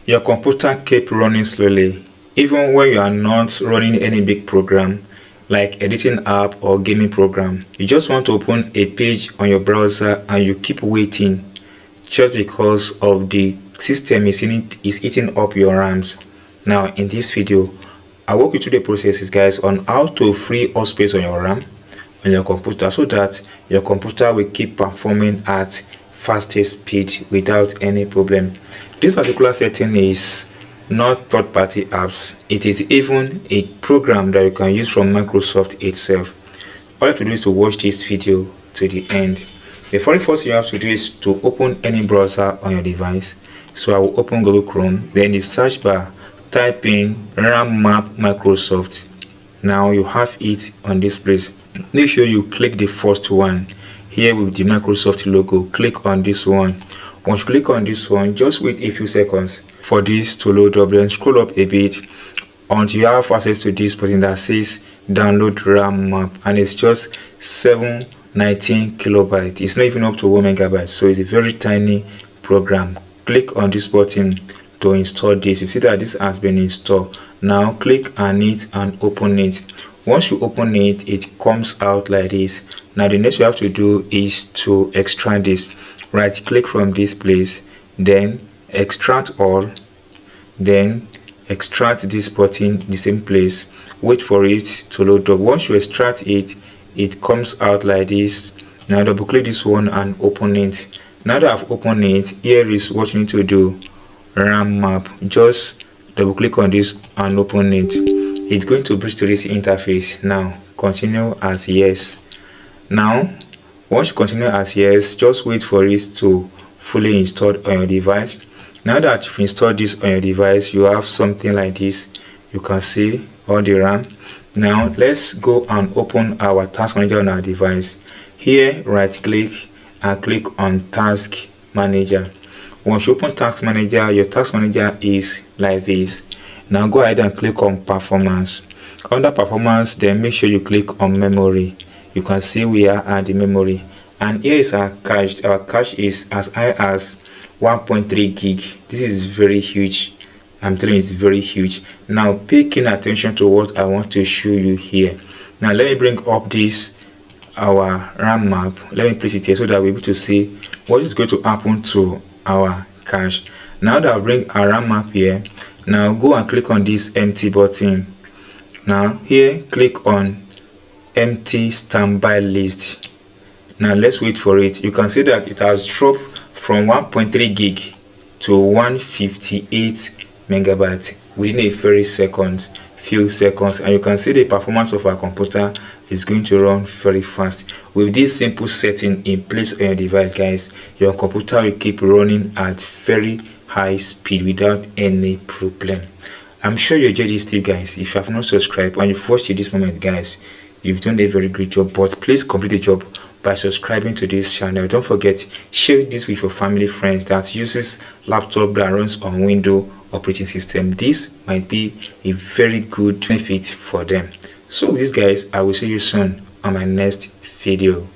Your computer keep running slowly even when you are not running any big program like editing app or gaming program. You just want to open a page on your browser and you keep waiting just because of the system is eating up your RAMs. Now in this video, I'll walk you through the processes, guys, on how to free up space on your RAM on your computer so that your computer will keep performing at fastest speed without any problem. This particular setting is not third-party apps. It is even a program that you can use from Microsoft itself. All you have to do is to watch this video to the end. The very first thing you have to do is to open any browser on your device. So I will open Google Chrome, then the search bar, type in RAM map Microsoft. Now you have it on this place. Make sure you click the first one here with the Microsoft logo. Click on this one. Once you click on this one, just wait a few seconds for this to load up, then scroll up a bit until you have access to this button that says download RAM map, and it's just 719 kilobytes. It's not even up to 1 megabyte, so it's a very tiny program. Click on this button to install this. You see that this has been installed. Now click on it and open it. Once you open it, it comes out like this. Now the next you have to do is to extract this. Right click from this place, then extract all, then extract this button the same place. Wait for it to load up. Once you extract it, it comes out like this. Now double click this one and open it. Now that I've opened it, here is what you need to do. RAM map. Just double click on this and open it. It's going to bridge to this interface. Now continue as yes. Now once you continue as yes, just wait for it to fully install on your device. Now that you've installed this on your device, you have something like this. You can see all the RAM. Now let's go and open our task manager on our device. Here right click and click on task manager. Once you open task manager, your task manager is like this. Now go ahead and click on performance. Under performance, then make sure you click on memory. You can see we are at the memory, and here is our cache. Our cache is as high as 1.3 gig. This is very huge. I'm telling you, it's very huge. Now pay keen attention to what I want to show you here. Now let me bring up this our RAM map. Let me place it here so that we're able to see what is going to happen to our cache. Now that I bring our RAM map here, now go and click on this empty button. Now here click on empty standby list. Now let's wait for it. You can see that it has dropped from 1.3 gig to 158 megabytes within a few seconds, and you can see the performance of our computer is going to run very fast. With this simple setting in place on your device, guys, your computer will keep running at very high speed without any problem. I'm sure you enjoyed this tip, guys. If you have not subscribed and you've watched it this moment, guys, you've done a very great job. But please complete the job by subscribing to this channel. Don't forget, share this with your family, friends that uses laptop that runs on Windows operating system. This might be a very good benefit for them. So with this, guys, I will see you soon on my next video.